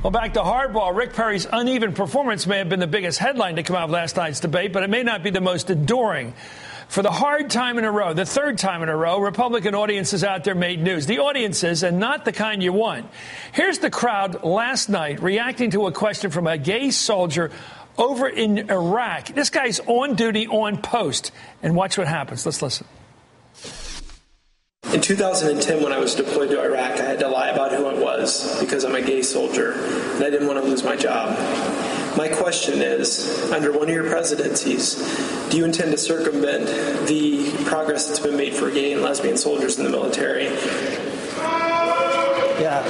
Well, back to Hardball. Rick Perry's uneven performance may have been the biggest headline to come out of last night's debate, but it may not be the most enduring. For the third time in a row, Republican audiences out there made news. The audiences, and not the kind you want. Here's the crowd last night reacting to a question from a gay soldier over in Iraq. This guy's on duty, on post. And watch what happens. Let's listen. In 2010, when I was deployed to Iraq, I had to lie about who I was because I'm a gay soldier, and I didn't want to lose my job. My question is, under one of your presidencies, do you intend to circumvent the progress that's been made for gay and lesbian soldiers in the military? Yeah,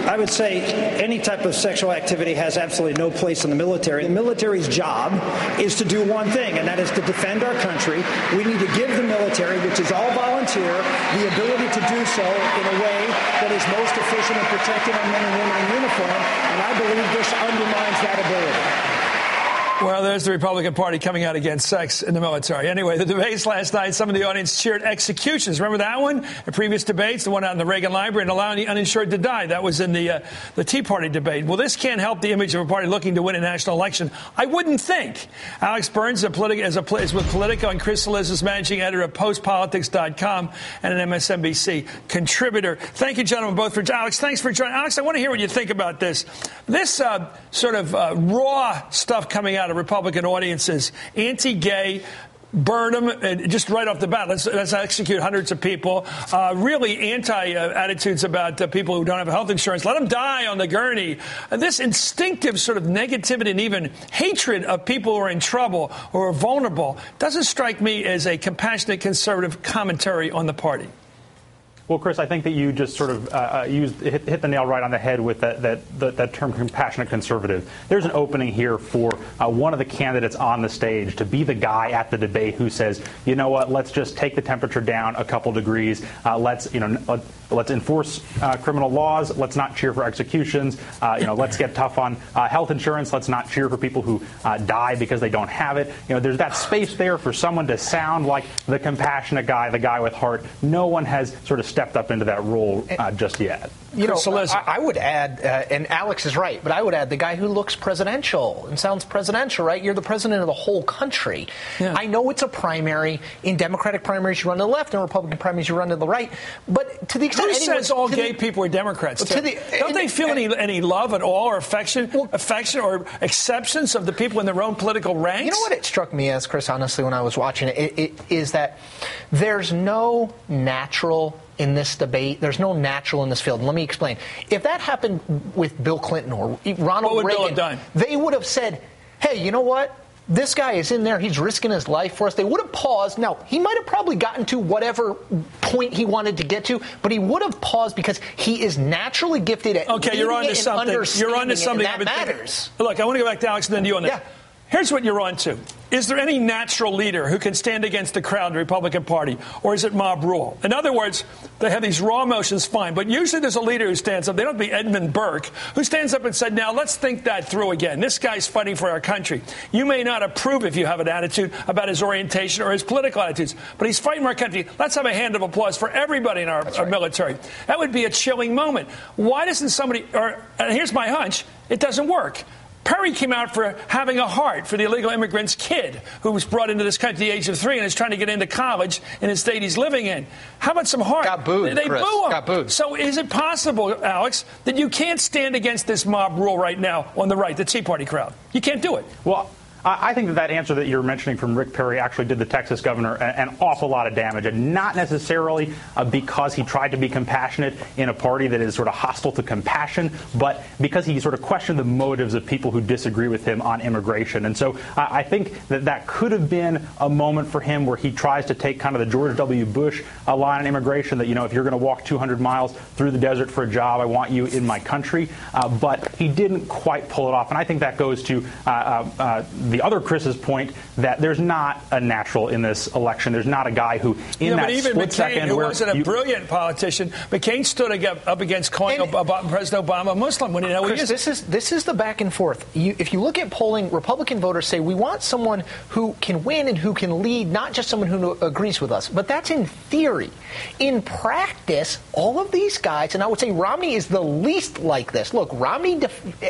I would say any type of sexual activity has absolutely no place in the military. The military's job is to do one thing, and that is to defend our country. We need to give the military, which is all volunteer, the ability to do so in a way that is most efficient in protecting our men and women in uniform, and I believe this undermines that ability. Well, there's the Republican Party coming out against sex in the military. Anyway, the debates last night, some of the audience cheered executions. Remember that one? The previous debates, the one out in the Reagan Library, and allowing the uninsured to die. That was in the Tea Party debate. Well, this can't help the image of a party looking to win a national election. I wouldn't think. Alex Burns is with Politico, and Chris Liz is managing editor of postpolitics.com and an MSNBC contributor. Thank you, gentlemen, both for Alex. Thanks for joining. Alex, I want to hear what you think about this. This sort of raw stuff coming out of Republican audiences, anti-gay, burn them, just right off the bat. Let's execute hundreds of people. Really anti-attitudes about people who don't have health insurance. Let them die on the gurney. This instinctive sort of negativity and even hatred of people who are in trouble or are vulnerable doesn't strike me as a compassionate conservative commentary on the party. Well, Chris, I think that you just sort of hit the nail right on the head with that term compassionate conservative. There's an opening here for one of the candidates on the stage to be the guy at the debate who says, you know what, let's just take the temperature down a couple degrees. Let's enforce criminal laws. Let's not cheer for executions. Let's get tough on health insurance. Let's not cheer for people who die because they don't have it. There's that space there for someone to sound like the compassionate guy, the guy with heart. No one has sort of stepped up into that role just yet. I would add, and Alex is right, but I would add the guy who looks presidential and sounds presidential, right? You're the president of the whole country. Yeah. I know it's a primary. In Democratic primaries, you run to the left. In Republican primaries, you run to the right. But to the extent... Who says all gay people are Democrats? Don't they feel any love at all or affection or acceptance of the people in their own political ranks? You know what it struck me as, Chris, honestly, when I was watching it is that there's no natural... in this debate. There's no natural in this field. And let me explain. If that happened with Bill Clinton or Ronald Reagan, they would have said, hey, you know what? This guy is in there. He's risking his life for us. They would have paused. Now, he might have probably gotten to whatever point he wanted to get to, but he would have paused because he is naturally gifted at you're on to something. You're on to something. And that matters. Look, I want to go back to Alex and then to you on this. Yeah. Here's what you're on to. Is there any natural leader who can stand against the crowd in the Republican Party, or is it mob rule? In other words, they have these raw emotions, fine, but usually there's a leader who stands up. They don't be Edmund Burke, who stands up and said, now let's think that through again. This guy's fighting for our country. You may not approve if you have an attitude about his orientation or his political attitudes, but he's fighting for our country. Let's have a hand of applause for everybody in our military. That would be a chilling moment. Why doesn't somebody, and here's my hunch, it doesn't work. Perry came out for having a heart for the illegal immigrant's kid who was brought into this country at the age of 3 and is trying to get into college in the state he's living in. How about some heart? Got booed, They Chris. boo him. Got booed. So is it possible, Alex, that you can't stand against this mob rule right now on the right, the Tea Party crowd? You can't do it. Well, I think that answer that you're mentioning from Rick Perry actually did the Texas governor an awful lot of damage, and not necessarily because he tried to be compassionate in a party that is sort of hostile to compassion, but because he sort of questioned the motives of people who disagree with him on immigration. And so I think that could have been a moment for him where he tries to take kind of the George W. Bush line on immigration that, if you're going to walk 200 miles through the desert for a job, I want you in my country. But he didn't quite pull it off. And I think that goes to the the other Chris's point that there's not a natural in this election. There's not a guy who, in that even split McCain, second, who wasn't a brilliant politician, McCain stood up against calling President Obama a Muslim when he knew Chris, he is. This is the back and forth. If you look at polling, Republican voters say we want someone who can win and who can lead, not just someone who agrees with us. But that's in theory. In practice, all of these guys, and I would say Romney is the least like this. Look, Romney,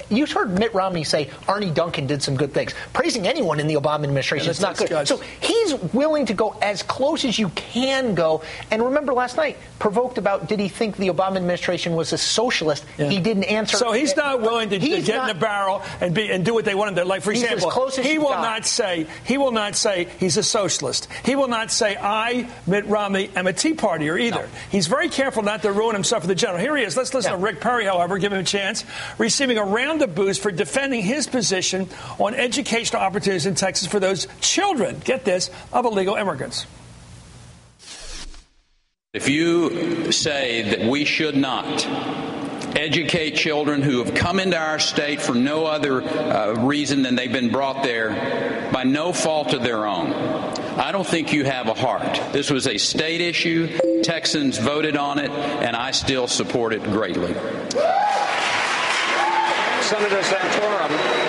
you heard Mitt Romney say Arnie Duncan did some good things. Praising anyone in the Obama administration is not good. So he's willing to go as close as you can go. And remember last night, provoked about did he think the Obama administration was a socialist? Yeah. He didn't answer. So he's not willing to get in the barrel and do what they want him to. Like, for example, he will not say he's a socialist. He will not say I, Mitt Romney, am a Tea Partier either. No. He's very careful not to ruin himself for the general. Here he is. Let's listen to Rick Perry, however, give him a chance, receiving a round of boost for defending his position on educational opportunities in Texas for those children, get this, of illegal immigrants. If you say that we should not educate children who have come into our state for no other reason than they've been brought there by no fault of their own, I don't think you have a heart. This was a state issue. Texans voted on it, and I still support it greatly. Senator Santorum.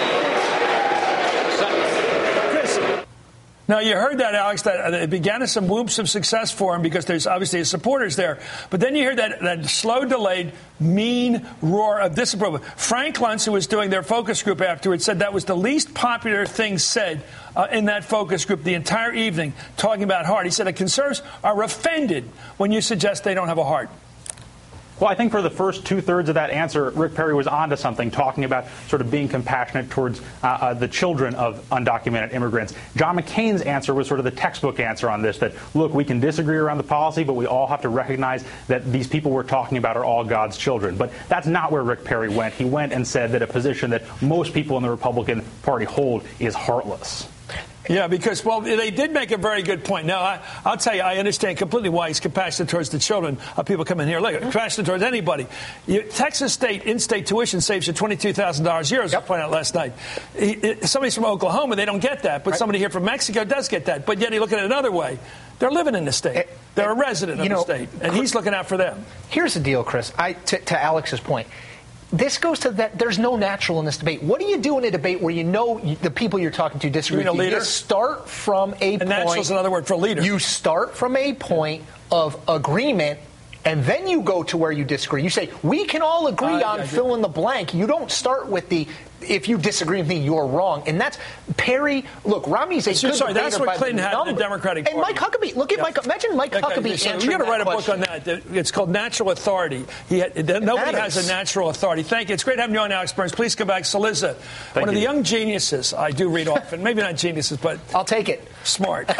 Now, you heard that, Alex, that it began as some whoops of success for him because there's obviously his supporters there. But then you hear that slow, delayed, mean roar of disapproval. Frank Luntz, who was doing their focus group afterwards, said that was the least popular thing said in that focus group the entire evening, talking about heart. He said the conservatives are offended when you suggest they don't have a heart. Well, I think for the first two-thirds of that answer, Rick Perry was onto something, talking about sort of being compassionate towards the children of undocumented immigrants. John McCain's answer was sort of the textbook answer on this, that, look, we can disagree around the policy, but we all have to recognize that these people we're talking about are all God's children. But that's not where Rick Perry went. He went and said that a position that most people in the Republican Party hold is heartless. Yeah, because, well, they did make a very good point. Now, I'll tell you, I understand completely why he's compassionate towards the children of people coming here. Look, compassionate towards anybody. Texas State in-state tuition saves you $22,000 a year, as I pointed out last night. Somebody's from Oklahoma, they don't get that. But somebody here from Mexico does get that. But yet you look at it another way. They're living in the state. They're a resident of the state. And he's looking out for them. Here's the deal, Chris, to Alex's point. This goes to that there's no natural in this debate. What do you do in a debate where you know the people you're talking to disagree with you? You start from a point. Natural is another word for leader. You start from a point of agreement, and then you go to where you disagree. You say, we can all agree on fill in the blank. You don't start with the, if you disagree with me, you're wrong. And that's Perry. Look, Romney's a good debater. That's what Clinton had in the Democratic Party. And Mike Huckabee. Look at imagine Mike Huckabee answering you got to write that a book on that. It's called Natural Authority. Nobody has a natural authority. Thank you. It's great having you on, Alex Burns. Please come back. Saliza, one of the young geniuses I do read often. Maybe not geniuses, but I'll take it. Smart.